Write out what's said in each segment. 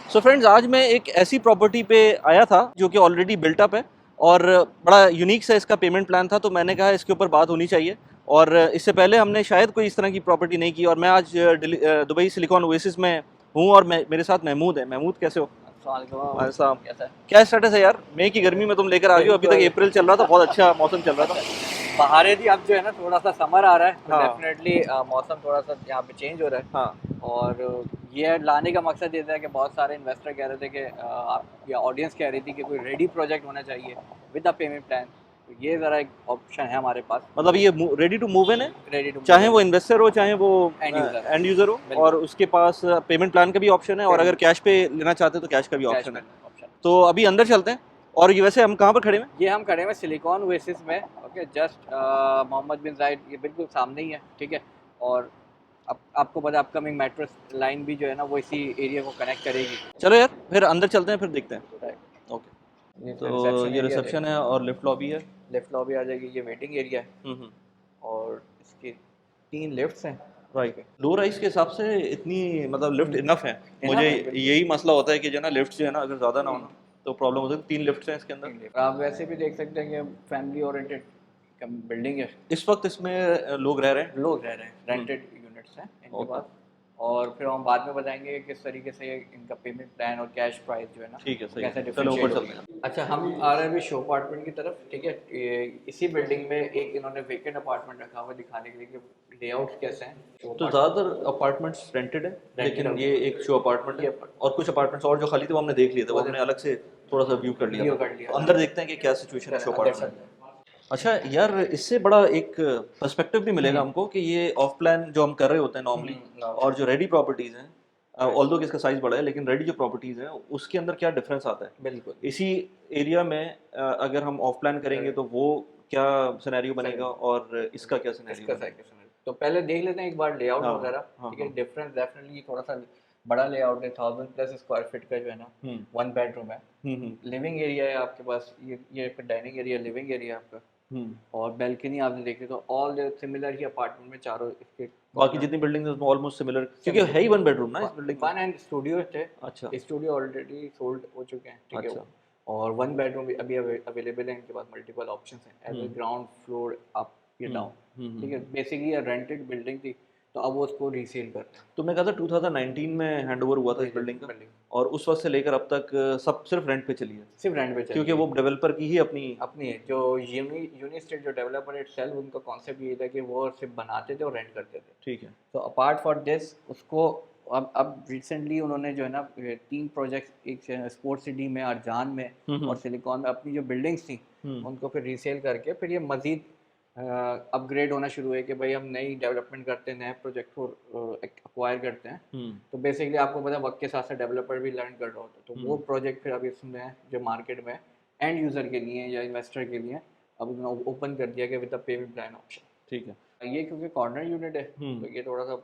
So friends, आज मैं एक ऐसी प्रॉपर्टी पे आया था जो कि ऑलरेडी बिल्ट अप है और बड़ा यूनिक सा इसका पेमेंट प्लान था, तो मैंने कहा इसके ऊपर बात होनी चाहिए। और इससे पहले हमने शायद कोई इस तरह की प्रॉपर्टी नहीं की। और मैं आज दुबई सिलिकॉन ओएसिस में हूँ और मेरे साथ महमूद है। महमूद, कैसे हो? अस्सलाम। भाई साहब, कैसा है? क्या स्टेटस है यार? मई की गर्मी में तुम लेकर आ गए हो, अभी तक बिल्कुल। अप्रैल चल रहा था, बहुत अच्छा मौसम चल रहा था। बाहर है जी, अब जो है ना थोड़ा सा समर आ रहा है तो हाँ डेफिनेटली मौसम थोड़ा सा यहाँ पे चेंज हो रहा है। हाँ। और ये लाने का मकसद ये था कि बहुत सारे इन्वेस्टर कह रहे थे कि या ऑडियंस कह रही थी कि कोई रेडी प्रोजेक्ट होना चाहिए विद अ पेमेंट प्लान। तो ये ज़रा एक ऑप्शन है हमारे पास। मतलब ये रेडी टू मूव इन है, रेडी टू मूव चाहे इन वो है। इन्वेस्टर हो चाहे वो एंड यूज़र। एंड यूज़र हो, और बिल्कुल। उसके पास पेमेंट प्लान का भी ऑप्शन है, और अगर पेमेंट कैश पे लेना चाहते हैं तो कैश का भी कैश ऑप्शन है। में ऑप्शन। तो अभी अंदर चलते हैं। और ये वैसे हम कहाँ पर खड़े हैं? ये हम खड़े हैं सिलिकॉन ओएसिस में। ओके, जस्ट मोहम्मद बिन जायद ये बिल्कुल सामने ही है, ठीक है। और अब आपको पता है अपकमिंग मेट्रो लाइन भी जो है ना वो इसी एरिया को कनेक्ट करेगी। चलो यार, फिर अंदर चलते हैं, फिर देखते हैं। राइट। ओके। ये तो रिसेप्शन ये एरिया रिसेप्शन है और लिफ्ट लॉबी है। लेफ्ट लॉबी आ जाएगी, ये वेटिंग एरिया है। हम्म। और इसकी 3 लिफ्ट्स हैं। राइट। लो राइज के हिसाब से इतनी मतलब लिफ्ट इनफ है। इनफ मुझे है बिल्कुल। यही मसला होता है कि जो है ना, लिफ्ट जो है ना, अगर ज़्यादा ना हो ना तो प्रॉब्लम होती है। 3 लिफ्ट हैं इसके अंदर। 3 लिफ्ट आप वैसे भी देख सकते हैं कि फैमिली ओरिएंटेड बिल्डिंग है। इस वक्त इसमें लोग रह रहे हैं। लोग रह रहे हैं, रेंटेड यूनिट्स हैं इनके ओके। पास। और फिर हम बाद में बताएंगे कि किस तरीके से इनका पेमेंट प्लान और कैश प्राइस जो है ना ठीक है, सही कैसे है, चलो ऊपर डिफरेंशिएट चलते होगी। हैं। अच्छा, हम आ रहे हैं अभी शो अपार्टमेंट की तरफ, ठीक है। इसी बिल्डिंग में एक इन्होंने वेकेंट अपार्टमेंट रखा हुआ दिखाने के लिए कि लेआउट कैसे हैं शो तो अपार्टमेंट। ज़्यादातर अपार्टमेंट्स रेंटेड है, लेकिन Rented ये एक शो अपार्टमेंट ये है। और कुछ अपार्टमेंट्स और जो खाली थे वो हमने देख लिए थे, वो हमने अलग से थोड़ा सा व्यू कर लिया वीडियो था। कर लिया तो था। अंदर देखते हैं कि क्या सिचुएशन है शो अंदर अपार्टमेंट में। चलते हैं। अच्छा यार, इससे बड़ा एक पर्सपेक्टिव भी मिलेगा हमको कि ये ऑफ प्लान जो हम कर रहे होते हैं नॉर्मली, और जो रेडी प्रॉपर्टीज़ हैं, ऑल्दो कि इसका साइज़ बड़ा है, लेकिन रेडी जो प्रॉपर्टीज़ हैं उसके अंदर क्या डिफरेंस आता है बिल्कुल। इसी एरिया में। अगर हम ऑफ प्लान करेंगे तो वो क्या सिनेरियो बनेगा, और इसका क्या सिनेरियो इसका बनेगा? सेक्शन है तो पहले देख लेते हैं एक बार लेआउट हाँ वगैरह, हाँ ठीक है। हाँ। डिफरेंस डेफिनेटली थोड़ा सा बड़ा लेआउट है, 1000+ स्क्वायर फीट का जो है ना हम्म 1 बेडरूम है। हम्म लिविंग एरिया है आपके पास, ये डाइनिंग एरिया, लिविंग एरिया आपका। हम्म। और बैल्कनी आपने देखी तो ऑल सिमिलर ही अपार्टमेंट में चारों इसके बाकी कॉर्नर जितनी बिल्डिंग है उसमें ऑलमोस्ट सिमिलर, क्योंकि है ही 1 बेडरूम ना इस बिल्डिंग में। वन एंड स्टूडियो थे। अच्छा स्टूडियो ऑलरेडी सोल्ड हो चुके हैं, ठीक है अच्छा। वो। और 1 बेडरूम भी अभी अवेलेबल है इनके पास, मल्टीपल ऑप्शन हैं as a hmm ground floor up या हम्म डाउन। ठीक है, बेसिकली ये रेंटेड बिल्डिंग थी तो अब वो उसको रीसेल करते हैं। तुमने कहा था 2019 में हैंडओवर हुआ था जी इस जी, बिल्डिंग का, बिल्डिंग और उस वक्त से लेकर अब तक सब सिर्फ रेंट पे चली है, सिर्फ रेंट पे चल क्योंकि रही वो है। डेवलपर की ही अपनी। अपनी है जो यूनिस्टेट जो डेवलपर इट सेल्फ, उनका कॉन्सेप्ट ये था कि वो सिर्फ बनाते थे और रेंट करते थे। ठीक है। तो अपार्ट फॉर दिस उसको अब रिसेंटली उन्होंने जो है ना 3 प्रोजेक्ट्स, एक स्पोर्ट्स सिटी में, अरजान में और हम्म सिलिकॉन में अपनी जो बिल्डिंग्स थी हम्म उनको फिर रीसेल करके फिर ये मज़ीद अपग्रेड होना शुरू है कि भाई हम नई डेवलपमेंट करते हैं, नए प्रोजेक्ट को एक्वायर करते हैं। हम्म तो बेसिकली आपको पता है वक्त के साथ साथ डेवलपर भी लर्न कर रहा होता है, तो वो हम्म। प्रोजेक्ट फिर अभी इसमें है जो मार्केट में एंड यूज़र के लिए या इन्वेस्टर के लिए अब उन्होंने ओपन कर दिया कि with the payment plan option. ठीक है। ये क्योंकि कॉर्नर यूनिट है हम्म। तो ये थोड़ा सा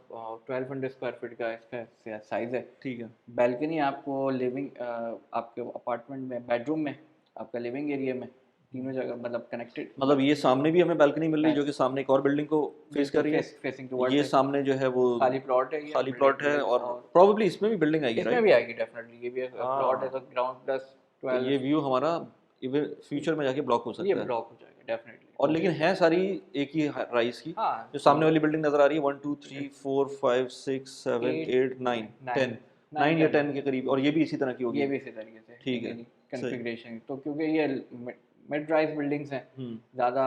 1200 स्क्वायर फीट का इसका साइज़ है। ठीक है। बैल्कनी आपको लिविंग आपके अपार्टमेंट में बेडरूम में, आपका लिविंग एरिया में, तीनों जगह मतलब कनेक्टेड। मतलब ये सामने भी हमें बालकनी मिल रही है जो कि सामने एक और बिल्डिंग को फेस कर रही है। फेसिंग टुवर्ड्स ये है। सामने जो है वो खाली प्लॉट है ये खाली प्लॉट है, बिल्डिंग और और प्रोबेबली इसमें भी बिल्डिंग आएगी, इसमें राइट? भी आएगी डेफिनेटली। ये भी प्लॉट है तो हाँ। ग्राउंड प्लस तो ये 12 व्यू हमारा इवन फ्यूचर में जाके ब्लॉक हो ये सकता है। ब्लॉक हो जाएगा डेफिनेटली। और लेकिन है सारी एक ही राइज की। हाँ, जो सामने वाली बिल्डिंग नजर आ रही है 1 2 3 4 5 6 7 8 8 9 10, 9 9 या 10 के करीब, और ये भी इसी तरह की होगी। ये भी इसी तरीके से ठीक है, सही। कन्फिग्रेशन। तो क्योंकि ये मिड राइज बिल्डिंग्स हैं, हम्म ज़्यादा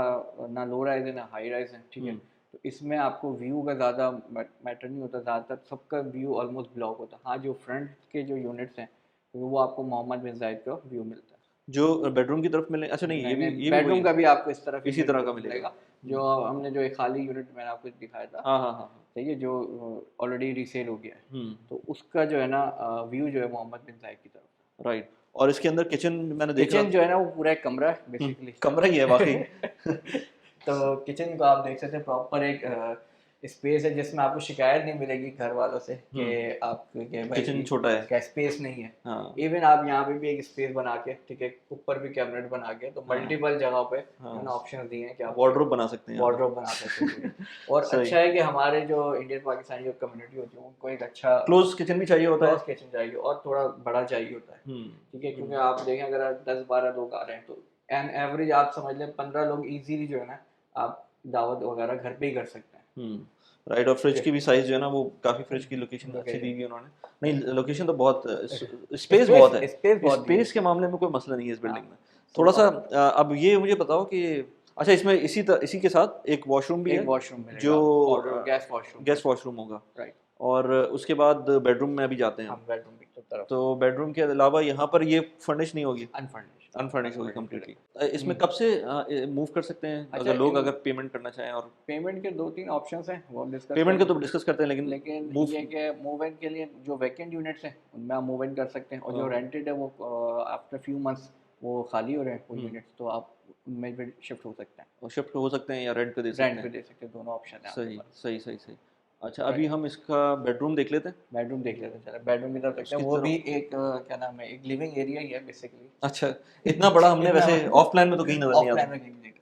ना लो राइज है ना हाई राइज है, ठीक है। हम्म तो इसमें आपको व्यू का ज़्यादा मैटर नहीं होता, ज़्यादातर सबका व्यू ऑलमोस्ट ब्लॉक होता है। हाँ, जो फ्रंट के जो यूनिट्स हैं तो वो आपको मोहम्मद बिन जायद का व्यू मिलता है। जो बेडरूम की तरफ मिले, अच्छा नहीं, नहीं नहीं, ये भी वही बेडरूम है, का भी आपको इस तरफ ही इसी तरह का मिलेगा। मिलेगा। जो हमने जो एक खाली यूनिट मैंने आपको दिखाया था, हाँ हाँ हाँ हाँ। सही है, जो ऑलरेडी रीसेल हो गया है, हम्म। तो उसका जो है ना व्यू जो है मोहम्मद बिन जायद की तरफ। राइट। और इसके अंदर किचन मैंने देख रहा किचन जो है ना वो पूरा एक कमरा है बेसिकली। कमरा ही है वाकई। तो किचन को आप देख सकते हैं प्रॉपर एक स्पेस है जिसमें आपको शिकायत नहीं मिलेगी घर वालों से कि आपके भाई किचन छोटा है। क्या स्पेस नहीं है। हाँ इवन आप यहाँ पे भी एक स्पेस बना के, ठीक है, ऊपर भी कैबिनेट बना के, तो हाँ मल्टीपल जगह पे हाँ, ऑप्शन दिए हैं कि आप वार्डरोब बना सकते हैं यहाँ वार्डरोब बना सकते हैं पूरी। और पे। सही। अच्छा है कि हमारे जो इंडियन पाकिस्तानी जो कम्युनिटी होती है उनको एक अच्छा क्लोज किचन भी चाहिए होता है। क्लोज किचन चाहिए और थोड़ा बड़ा चाहिए होता है, ठीक है, क्योंकि आप देखें अगर 10-12 लोग आ रहे हैं तो एन एवरेज आप समझ लें 15 लोग इजीली जो है ना आप दावत वगैरह घर पे ही कर सकते हैं। राइट। और फ्रिज की भी साइज जो है ना वो काफी, फ्रिज की लोकेशन लोकेशन अच्छी दी लोकेशन हुई है उन्होंने। नहीं लोकेशन तो बहुत, स्पेस स्पेस बहुत है। स्पेस बहुत दी है। स्पेस के मामले में कोई मसला नहीं है इस हाँ, बिल्डिंग में। सो थोड़ा सा अब ये मुझे बताओ कि अच्छा इसमें इसी के साथ एक वॉशरूम भी एक है वॉशरूम जो मिलेगा और गैस वॉशरूम गेस्ट वॉशरूम होगा, राइट। और उसके बाद बेडरूम में अभी जाते हैं हम। हम बेडरूम की तरफ तो बेडरूम के अलावा यहाँ पर ये फर्निश नहीं होगी, अनफर्निश्ड अनफर्निश होगी अनफर्निश्ड कम्प्लीटली। मिलेगा। इसमें कब से मूव कर सकते हैं अच्छा, अगर लोग इन अगर पेमेंट करना चाहें? और पेमेंट के 2-3 ऑप्शंस हैं वो हम डिस्कस पेमेंट का करेंगे, तो डिस्कस करते हैं, लेकिन लेकिन मूव। ये कि मूव इन के लिए जो वैकेंट यूनिट्स हैं उनमें आप मूव इन कर सकते हैं, और जो हाँ। रेंटेड है वो आफ्टर फ्यू मंथ्स वो खाली हो रहे हैं वो हम्म। यूनिट्स, तो आप उनमें भी शिफ्ट हो सकते हैं, और शिफ्ट हो सकते हैं या रेंट पे दे सकते रेंट पे हैं। दे सकते हैं, दोनों ऑप्शन है आपके सही पास। सही सही सही। अच्छा राइट, अभी हम इसका बेडरूम देख लेते हैं। बेडरूम देख लेते हैं, चलो बेडरूम की तरफ देखते हैं। उसकी वो भी तरफ। एक क्या नाम है, एक लिविंग एरिया ही है बेसिकली। अच्छा इतना बड़ा हमने इतना वैसे ऑफ प्लान में तो कहीं नजर नहीं ऑफ प्लान आता। में कहीं देख,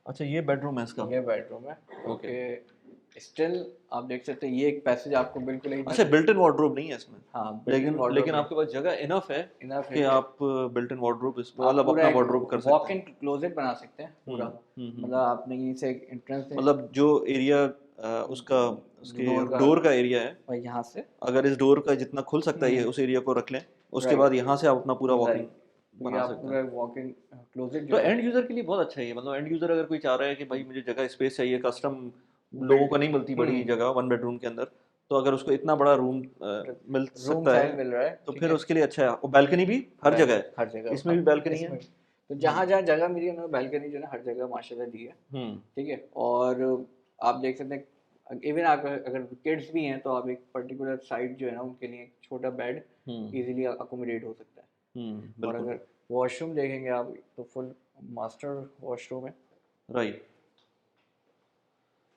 अच्छा ये बेडरूम है इसका। ये बेडरूम है। ओके। ओके, स्टिल आप देख सकते हैं ये एक पैसेज आपको बिल्कुल ही अच्छा बिल्ट इन वार्डरोब नहीं है इसमें, हाँ बिल्ट इन लेकिन वार्डरोब आपके पास जगह इनफ है इनफ है कि कि आप बिल्ट इन वार्डरोब इसमें आप मतलब पूरा अपना एक वार्डरोब कर सकते वॉक हैं। इन क्लोजेट बना सकते हैं पूरा, मतलब आपने यहीं से एक एंट्रेंस है मतलब जो एरिया उसका उसके डोर का एरिया है, और यहाँ से अगर इस डोर का जितना खुल सकता है ये उस एरिया को रख लें, उसके बाद राइट यहाँ से आप अपना पूरा वॉकिंग राइट, तो ये बना आप सकते पूरा हैं। वॉक इन क्लोजेट तो जो है एंड यूजर के लिए बहुत अच्छा है ये, मतलब एंड यूजर अगर कोई चाह रहा है कि भाई मुझे जगह स्पेस चाहिए, कस्टम लोगों को नहीं मिलती बड़ी जगह वन बेडरूम के अंदर, तो अगर उसको इतना बड़ा रूम मिल रूम सकता साइज है मिल रहा है, तो ठीक फिर है, उसके लिए अच्छा है। और बैल्कनी भी हर जगह है, हर जगह इसमें भी अब बैल्कनी है। इसमें तो जहाँ जहाँ जगह मिली है उन्होंने बैल्कनी जो है ना हर जगह माशाल्लाह दी है, हम्म ठीक है। और आप देख सकते हैं इवन आप अगर किड्स भी हैं तो आप एक पर्टिकुलर साइड जो है ना उनके लिए एक छोटा बेड हम्म इजीली अकोमोडेट हो सकता है। और बिल्कुल। अगर वॉशरूम देखेंगे आप तो फुल मास्टर वॉशरूम है, राइट।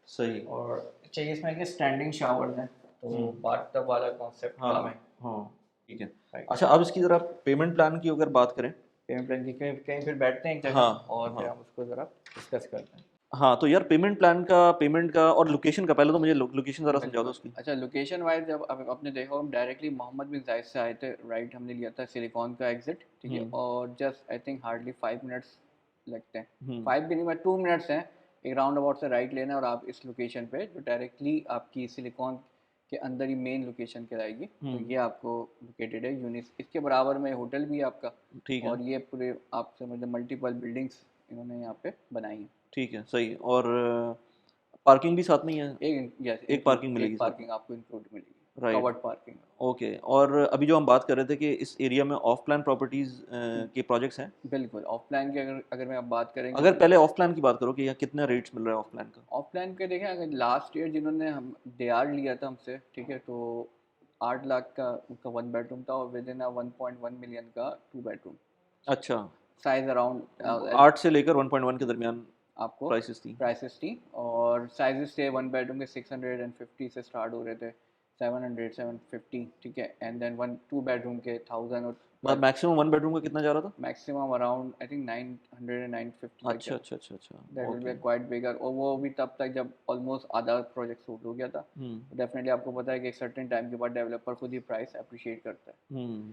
सही। और चाहिए इसमें कि स्टैंडिंग शावर है, तो बाथटब वाला कॉन्सेप्ट हाँ कम है। हाँ ठीक है। राइट, अच्छा अब इसकी जरा पेमेंट प्लान की अगर बात करें। पेमेंट प्लान की कहीं कहीं फिर बैठते हैं एक हाँ जगह और फिर हाँ हम उसको ज़रा डिस्कस करते हैं। हाँ। तो यार पेमेंट प्लान का, पेमेंट का और लोकेशन का, पहले तो मुझे लोकेशन ज़रा समझा दो बिल्कुल, उसकी। अच्छा लोकेशन वाइज जब आपने देखा हम डायरेक्टली मोहम्मद बिन जायद से आए थे, राइट, हमने लिया था सिलिकॉन का एग्जिट, ठीक है, और just I think hardly 5 minutes लगते हैं, 5 भी नहीं, मैं 2 मिनट्स हैं, एक राउंड अबाउट से राइट लेना और आप इस लोकेशन पे जो डायरेक्टली आपकी सिलिकॉन के अंदर ही मेन लोकेशन कहलाएगी, तो ये आपको लोकेटेड है यूनिस, इसके बराबर में होटल भी है आपका, ठीक है और ये पूरे आपसे मतलब मल्टीपल बिल्डिंग्स इन्होंने यहाँ पे बनाई हैं। ठीक है सही। और पार्किंग भी साथ में ही है? एक यस एक पार्किंग एक मिलेगी साथ में। पार्किंग आपको इंक्लूड मिलेगी, राइट। Covered parking. ओके। और अभी जो हम बात कर रहे थे कि इस एरिया में ऑफ प्लान प्रॉपर्टीज़ के प्रोजेक्ट्स हैं, बिल्कुल, ऑफ प्लान की अगर अगर मैं आप बात करेंगे अगर तो पहले ऑफ प्लान की बात करो कि यहाँ कितना रेट्स मिल रहा है ऑफ प्लान का? ऑफ प्लान के देखें, अगर लास्ट ईयर जिन्होंने हम DR लिया था हमसे, ठीक है, तो 8 लाख का उनका 1 बेडरूम था और विद इन 1.1 मिलियन का 2 बेडरूम, अच्छा साइज अराउंड 8 से लेकर 1.1 के दरमियान आपको प्राइसेस थी। प्राइसेस थी, और साइजेस थे 1 बेडरूम के 650 से स्टार्ट हो रहे थे, 700 750, ठीक है, एंड देन 2 बेडरूम के 1000 और मैक्सिमम वन बेडरूम का कितना जा रहा था? मैक्सिमम अराउंड आई थिंक 900 एंड 950 तक अच्छा जा, अच्छा अच्छा अच्छा। That will be okay. Quite bigger, और वो भी तब तक जब ऑलमोस्ट आधा प्रोजेक्ट सूट हो गया था। तो डेफिनेटली आपको पता है कि एक सर्टेन टाइम के बाद डेवलपर खुद ही प्राइस अप्रिशिएट करता है,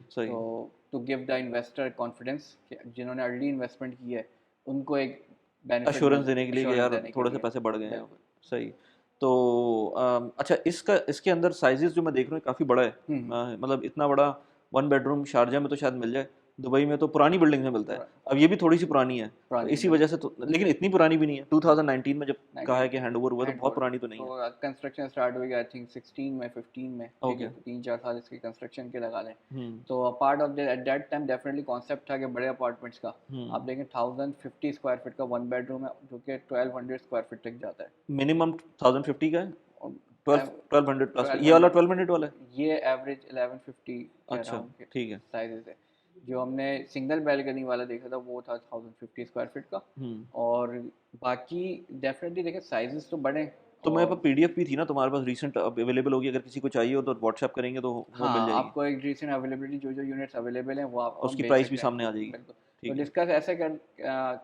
सही। तो to give the investor confidence कि जिन्होंने अर्ली इन्वेस्टमेंट की है उनको एक बेनिफिट अश्योरेंस देने के लिए कि assurance यार देने के थोड़े से लिए। पैसे बढ़ गए हैं। बिल्कुल। सही। तो अच्छा इसके अंदर साइजेस जो मैं देख रहा हूँ काफ़ी बड़ा है। मतलब इतना बड़ा वन बेडरूम शारजा में तो शायद मिल जाए, दुबई में तो पुरानी बिल्डिंग में मिलता है। अब ये भी थोड़ी सी पुरानी है, तो पुरानी इसी वजह से तो, लेकिन इतनी पुरानी भी नहीं है। 2019 में जब कहा है कि 19 हैंड ओवर हुआ तो हैंड बहुत ओवर, पुरानी तो नहीं है। तो कंस्ट्रक्शन स्टार्ट हुई आई थिंक 16 में 15 में, ठीक है, ओके। तो 3-4 साल इसके कंस्ट्रक्शन के लगा लें। हम्म तो part of at that time definitely concept था कि बड़े अपार्टमेंट्स का आप हम्म देखें 1050 स्क्वायर फीट का 1 बेडरूम है जो कि 1200 स्क्वायर फीट तक जाता है, मिनिमम 1050 का है। और 1200 प्लस ये वाला 1200 1200 वाला है। ये एवरेज 1150 के अच्छा अराउंड के ठीक है। साइजेस है। जो हमने सिंगल बैल्कनी वाला देखा था वो था 1050 स्क्वायर फीट का, और बाकी डेफिनेटली देखें साइजेस तो बड़े, तो मेरे पास और पीडीएफ भी थी ना तुम्हारे पास, रिसेंट अवेलेबल होगी, अगर किसी को चाहिए हो तो व्हाट्सएप करेंगे तो वो मिल हाँ, जाएगी, आपको एक रीसेंट अवेलेबिलिटी जो जो यूनिट्स अवेलेबल हैं वो आपको हम उसकी भेज प्राइस भी सकते हैं। सामने आ जाएगी। बिल्कुल। तो ठीक है। डिस्कस ऐसे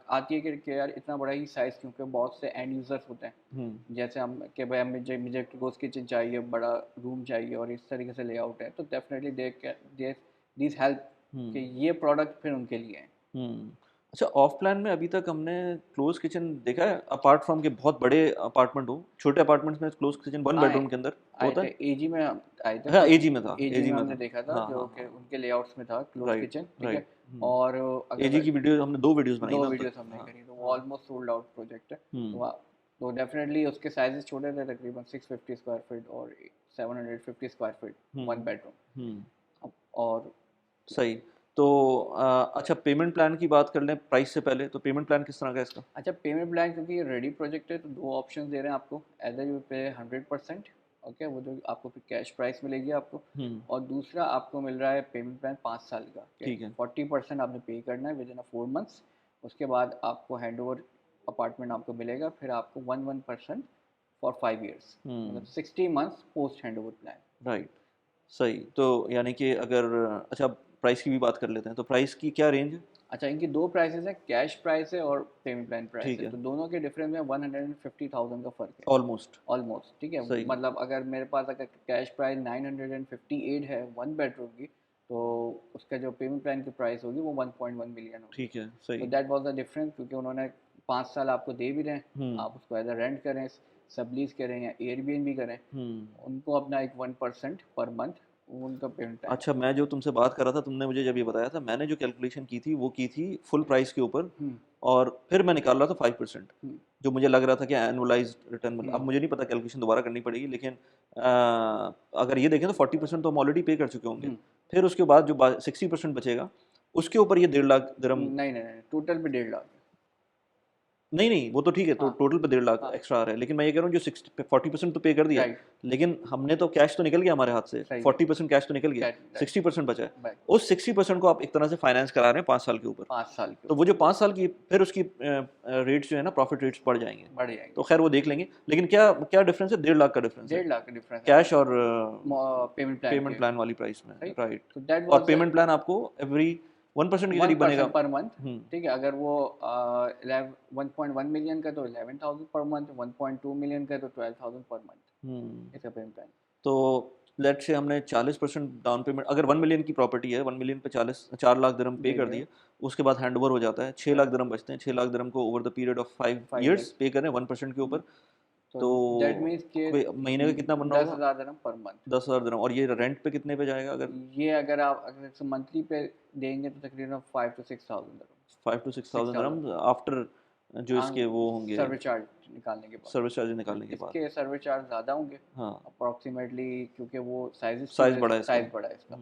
आती है कि यार इतना बड़ा ही साइज़, क्योंकि बहुत से एंड यूज़र्स होते हैं, जैसे हम कि भाई मुझे मुझे घोस्ट किचन चाहिए, बड़ा रूम चाहिए और इस तरीके से लेआउट है, तो डेफिनेटली दे दिस हेल्प कि ये प्रोडक्ट फिर उनके लिए है। हम्म। अच्छा, ऑफ प्लान में अभी तक हमने क्लोज किचन देखा है, अपार्ट फ्रॉम के बहुत बड़े अपार्टमेंट हो, छोटे अपार्टमेंट्स में क्लोज किचन वन हाँ, बेडरूम के अंदर आए होता थे है? एजी में, आए थे हाँ, कुछ। एजी में था, एजी एजी में में हमने था। देखा था हाँ जो हाँ कि हाँ। उनके लेआउट्स में था क्लोज राइट किचन, ठीक है। राइट। और एजी अगर की वीडियो हमने 2 वीडियोस बनाई दो ना अब तक। वीडियोस हमने हाँ करी, तो वो हाँ। ऑलमोस्ट सोल्ड आउट प्रोजेक्ट है। हम्म तो डेफिनेटली उसके साइजेस छोटे थे, तकरीबन 650 स्क्वायर फीट और 750 स्क्वायर फीट, वन हम्म हम्म। बेडरूम। और सही। तो अच्छा, पेमेंट प्लान की बात कर लें प्राइस से पहले, तो पेमेंट प्लान किस तरह का है इसका? अच्छा, पेमेंट प्लान क्योंकि ये रेडी प्रोजेक्ट है तो दो ऑप्शन दे रहे हैं आपको। एदर यू पे 100%, ओके, वो जो आपको फिर कैश प्राइस मिलेगी आपको। हम्म। और दूसरा आपको मिल रहा है पेमेंट प्लान 5 साल का, ठीक है। 40% आपने पे करना है विद इन 4 मंथ्स। उसके बाद आपको हैंड ओवर अपार्टमेंट आपको मिलेगा, फिर आपको 1% फॉर 5 ईयर्स, मतलब 60 months post hand over plan. Right. सही। तो यानी कि अगर, अच्छा प्राइस की भी बात कर लेते हैं, तो प्राइस की क्या रेंज है? अच्छा, इनकी दो प्राइसेस हैं, कैश प्राइस है और पेमेंट प्लान प्राइस ठीक है, है। तो दोनों के डिफरेंस में 150,000 का फ़र्क है ऑलमोस्ट। ऑलमोस्ट, ठीक है। सही। मतलब अगर मेरे पास अगर कैश प्राइस 958 है वन बेडरूम की, तो उसका जो पेमेंट प्लान की प्राइस होगी वो 1.1 मिलियन होगी। ठीक है। तो सही। दैट वाज द डिफरेंस, क्योंकि उन्होंने 5 साल आपको दे भी रहे हैं, हम्म आप उसको एज अ रेंट करें, सब लीज करें या एयरबीएनबी करें, हम्म। उनको अपना एक 1% पर मंथ उनका पेमेंट प्लान अच्छा, है। मैं जो तुमसे बात कर रहा था, तुमने मुझे जब ये बताया था, मैंने जो कैलकुलेशन की थी वो की थी फुल प्राइस के ऊपर, हम्म और फिर मैं निकाल रहा था 5%, हम्म जो मुझे लग रहा था कि एनुअलाइज रिटर्न मिल, अब हम्म मुझे नहीं पता, कैलकुलेशन दोबारा करनी पड़ेगी, लेकिन अगर ये देखें तो 40% तो हम ऑलरेडी पे कर चुके होंगे, हम्म। फिर उसके बाद जो 60% बचेगा, उसके ऊपर ये 1.5 लाख दिरहम। नहीं नहीं नहीं, टोटल पे 1.5 लाख। नहीं नहीं, वो तो ठीक है, तो हाँ टोटल पे 1.5 लाख हाँ, एक्स्ट्रा आ रहा है, लेकिन मैं ये कह रहा हूँ जो 40% तो पे कर दिया है, राइट, लेकिन हमने तो कैश तो निकल गया हमारे हाथ से, सही है, 40% कैश तो निकल गया, कैट, राइट, 60% बचा है। बाय, उस 60% को आप एक तरह से फाइनेंस करा रहे हैं 5 साल के ऊपर, 5 साल के तो वो ऊपर जो 5 साल की फिर उसकी रेट्स जो है ना, प्रॉफिट रेट्स बढ़ जाएंगे, बढ़ तो जाएंगे। खैर वो देख लेंगे, लेकिन क्या क्या डिफरेंस है? 1.5 लाख का डिफरेंस है 1.5 लाख का डिफरेंस है कैश और पेमेंट प्लान पेमेंट के, प्लान वाली प्राइस में, राइट। राइट। तो दैट और वाज पेमेंट प्लान आपको एवरी 1% के वन करीब बनेगा। पर्सन पर मंथ, हम्म ठीक है। अगर वो 1.1 मिलियन का तो 11,000 पर मंथ, 1.2 मिलियन का तो 12,000 पर हम्म। मंथ, इसका पेमेंट प्लान। तो लेट से हमने 40% डाउन पेमेंट, अगर 1 मिलियन की प्रॉपर्टी है, 1 मिलियन पे 4 लाख दिरहम पे दे कर दिया, दिए, उसके बाद हैंड ओवर हो जाता है, 6 लाख दिरहम बचते हैं, 6 लाख दिरहम को over the period of 5 years 5 years. पे करें 1% के ऊपर, तो तो दैट मीन्स कि कोई महीने का कितना बनना होगा? 10,000 dirham पर मंथ। 10,000 दिरहम। और ये रेंट पे कितने पे जाएगा अगर ये अगर आप अगर मंथली पे देंगे तो तकरीबन 5 to 6 thousand dirham, 5 to 6 thousand 6,000, dirham after जो इसके वो होंगे, सर्विस चार्ज निकालने के बाद। सर्विस चार्ज निकालने के बाद? इसके सर्विस चार्ज ज़्यादा होंगे हाँ, अप्रॉक्सीमेटली, क्योंकि वो साइज़ की साइज वजह बड़ा है से इसका। साइज़ बड़ा है इसका,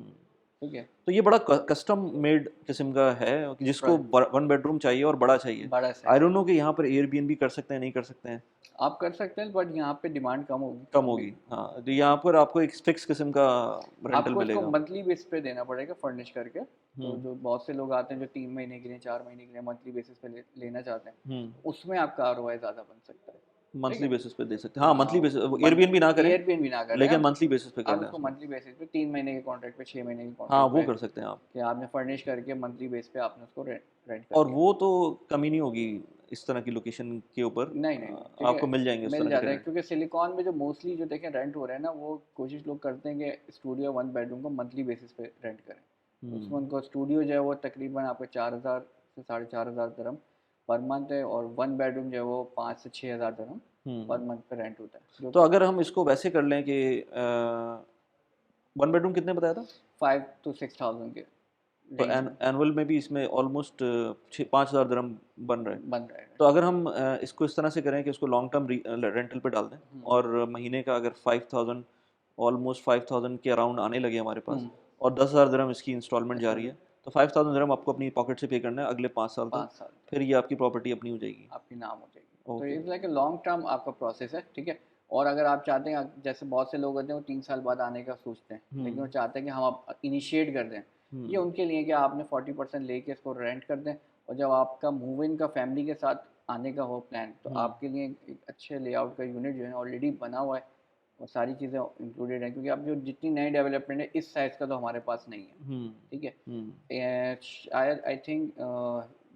ठीक है। तो ये बड़ा कस्टम मेड किस्म का है, कि जिसको 1 बेडरूम चाहिए और बड़ा चाहिए। बड़ा आई साइज़ डोंट नो कि यहाँ पर एयरबीएनबी कर सकते हैं नहीं कर सकते हैं, आप कर सकते हैं, बट यहाँ पे डिमांड कम होगी कम क्योंकि होगी। हाँ, तो यहाँ पर आपको एक फिक्स किस्म का रेंटल आपको इसको मिलेगा। मंथली बेस पे देना पड़ेगा फर्निश करके। तो हम्म जो बहुत से लोग आते हैं जो 3 महीने के लिए, 4 महीने के लिए मंथली बेसिस पे लेना चाहते हैं, हम्म। तो उसमें आपका आरओआई ज़्यादा बन सकता है, ठीक मंथली है। बेसिस पे दे सकते हैं, हाँ, मंथली बेसिस, एयरबीएनबी ना करें, एयरबीएनबी ना करें लेकिन मंथली बेसिस पे कर आप लें इसको उसमें। मंथली बेसिस पे 3 महीने के कॉन्ट्रैक्ट पे, 6 महीने के हाँ, कॉन्ट्रैक्ट वो पे कर सकते हैं आप। कि आपने फर्निश करके मंथली बेस पे आपने उसको रेंट कर और दिया। वो तो कमी नहीं होगी इस तरह की लोकेशन के ऊपर, नहीं नहीं नहीं, ठीक है, आपको मिल जाएंगे उस मिल तरह के जाता है, टेनेंट। क्योंकि सिलिकॉन में जो मोस्टली जो देखें रेंट हो रहे हैं ना, वो कोशिश लोग करते हैं कि स्टूडियो वन बेडरूम को मंथली बेसिस पे रेंट करें। उसमें उनको स्टूडियो जो है वो तकरीबन आपको 4,000 से 4,500 दिरहम पर मंथ है, और वन बेडरूम जो है वो 5 से 6 हज़ार दिरहम पर हम्म। मंथ पे रेंट होता है, जो तो कि अगर हम इसको वैसे कर लें कि 1 बेडरूम कितने बताया था? 5 to 6 thousand के तो रेंज में एनुअल में भी इसमें ऑलमोस्ट 5,000 दिरहम बन रहा है। बन रहा है। तो अगर हम इसको इस तरह से करें कि इसको लॉन्ग टर्म रेंटल पे डाल दें, हम्म और महीने का अगर 5,000, ऑलमोस्ट 5,000 के अराउंड आने लगे हमारे पास, हम्म, और 10,000 दिरहम इसकी इंस्टॉलमेंट जा इसमें रही है, तो 5,000 दिरहम आपको अपनी पॉकेट से पे करना है अगले 5 साल तक, 5 साल फिर ये आपकी प्रॉपर्टी अपनी हो जाएगी। आपके नाम हो जाएगी। तो okay. It's like a long term आपका प्रोसेस है, ठीक है। और अगर आप चाहते हैं, जैसे बहुत से लोग होते हैं वो 3 साल बाद आने का सोचते हैं, लेकिन वो चाहते हैं कि हम आप इनिशिएट कर दें, ये हम्म उनके लिए कि आपने 40% लेके इसको रेंट कर दें, और जब आपका मूव इन का फैमिली के साथ आने का हो प्लान, तो आपके लिए एक अच्छे लेआउट का यूनिट जो है ऑलरेडी बना हुआ है और सारी चीज़ें इंक्लूडेड हैं, क्योंकि अब जो जितनी नई डेवलपमेंट है इस साइज़ का तो हमारे पास नहीं है, ठीक है। शायद आई थिंक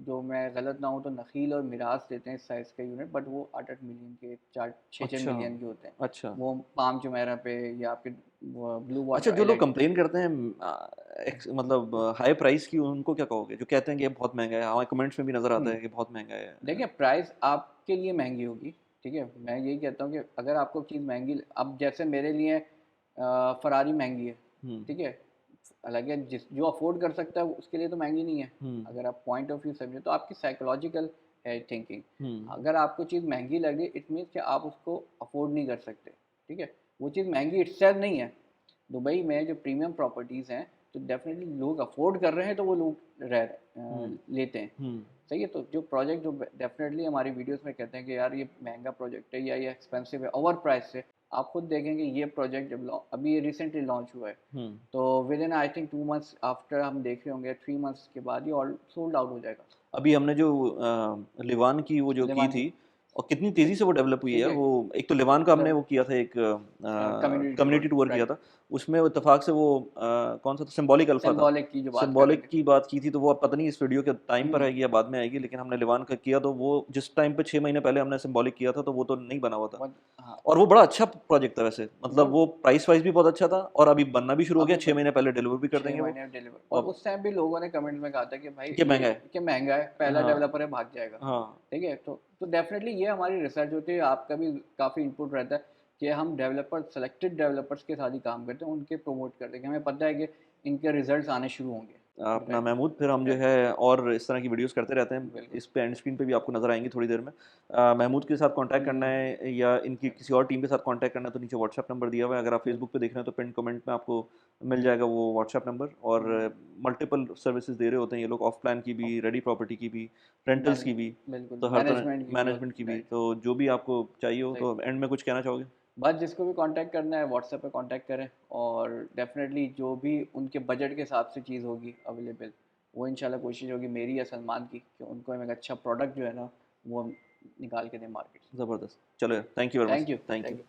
जो मैं गलत ना हूँ तो नखील और मिराज देते हैं इस साइज़ का यूनिट, बट वो 8-8 मिलियन के 4-6 अच्छा मिलियन के होते हैं। अच्छा वो पाम जुमेरा पे या आपके ब्लू अच्छा, वाटर जो लोग आइलैंड। कंप्लेन करते हैं मतलब हाई प्राइस की, उनको क्या कहोगे? जो कहते हैं कि ये बहुत महंगा है, हमारे कमेंट्स में भी नज़र आता है कि बहुत महंगा है। देखिए प्राइस आपके लिए महंगी होगी, ठीक है। मैं यही कहता हूँ कि अगर आपको चीज़ महंगी, अब जैसे मेरे लिए फरारी महंगी है, हम्म ठीक है। हालांकि जिस जो अफोर्ड कर सकता है उसके लिए तो महंगी नहीं है। हम्म अगर आप पॉइंट ऑफ व्यू समझे तो आपकी साइकोलॉजिकल है थिंकिंग। हम्म अगर आपको चीज़ महंगी लग रही है इट मीन्स कि आप उसको अफोर्ड नहीं कर सकते, ठीक है। वो चीज़ महंगी इट्सेल्फ नहीं है। दुबई में जो प्रीमियम प्रॉपर्टीज़ हैं तो डेफिनेटली लोग अफोर्ड कर रहे हैं तो वो लोग लेते हैं, हम्म सही है। तो जो प्रोजेक्ट जो डेफिनेटली हमारी वीडियोस में कहते हैं कि यार ये महंगा प्रोजेक्ट है या ये एक्सपेंसिव है ओवर प्राइस है, आप खुद देखेंगे ये प्रोजेक्ट जब अभी ये रिसेंटली लॉन्च हुआ है, हम्म तो with in I think 2 months after हम देख रहे होंगे, 3 मंथ्स के बाद ये ऑल सोल्ड आउट हो जाएगा। अभी हमने जो लिवान की वो जो की लेवान की, थी, और कितनी तेज़ी से वो डेवलप हुई है ठीक यार। है। वो एक तो लिवान का हमने वो किया था, एक कम्युनिटी कम्युनिटी टूर, टूर किया राइट। था। उसमें वो इत्तेफाक से वो कौन सा था, सिंबॉलिक अल्फा था। सिंबॉलिक की जो बात कर रहे सिंबॉलिक थे। की बात की थी, तो वो अब पता नहीं इस वीडियो के टाइम पर हम्म, आएगी या बाद में आएगी, लेकिन हमने लिवान का किया तो वो जिस टाइम पे 6 महीने पहले हमने सिंबॉलिक किया था तो वो तो नहीं बना हुआ था। हाँ। और वो बड़ा अच्छा प्रोजेक्ट था वैसे, वो मतलब वो प्राइस वाइज भी बहुत अच्छा था, और अभी बनना भी शुरू हो गया, अभी 6 महीने पहले डिलीवर भी कर 6 देंगे वो। महीने में डिलीवर, और अब उस टाइम भी लोगों ने कमेंट में कहा था कि भाई क्या ये महंगा है। कि महंगा है, पहला हाँ डेवलपर है भाग जाएगा, हाँ ठीक है। तो डेफिनेटली ये हमारी रिसर्च होती है, आपका भी काफ़ी इनपुट रहता है कि हम डेवलपर सेलेक्टेड डेवलपर्स के साथ ही काम करते हैं, उनके प्रमोट करते हैं कि हमें पता है कि इनके रिजल्ट्स आने शुरू होंगे। अपना राइट, महमूद, फिर हम जो राइट, है और इस तरह की वीडियोस करते रहते हैं। बिल्कुल। इस पे एंड स्क्रीन पे भी आपको नज़र आएंगी थोड़ी देर में। महमूद के साथ कांटेक्ट करना हम्म, है या इनकी किसी और टीम के साथ कांटेक्ट करना है तो नीचे व्हाट्सएप नंबर दिया हुआ है। अगर आप बिल्कुल। फेसबुक पे देख रहे हैं तो पिन कमेंट में आपको मिल जाएगा वो व्हाट्सएप नंबर। और हम्म, मल्टीपल सर्विसेज दे रहे होते हैं ये लोग, ऑफ प्लान की भी, रेडी प्रॉपर्टी की भी, रेंटल्स मैनेज की भी, बिल्कुल तो हर तरह, मैनेजमेंट की भी, और मैनेजमेंट की भी। राइट, तो जो भी आपको चाहिए हो, सही। तो एंड में कुछ कहना चाहोगे? बस जिसको भी कांटेक्ट करना है व्हाट्सएप पे कांटेक्ट करें, और डेफिनेटली जो भी उनके बजट के हिसाब से चीज़ होगी अवेलेबल, वो इंशाल्लाह कोशिश होगी मेरी या सलमान की कि उनको हम एक अच्छा प्रोडक्ट जो है ना वो हम निकाल के दें मार्केट। ज़बरदस्त। चलो, thank you very much. Thank you, thank thank you. You.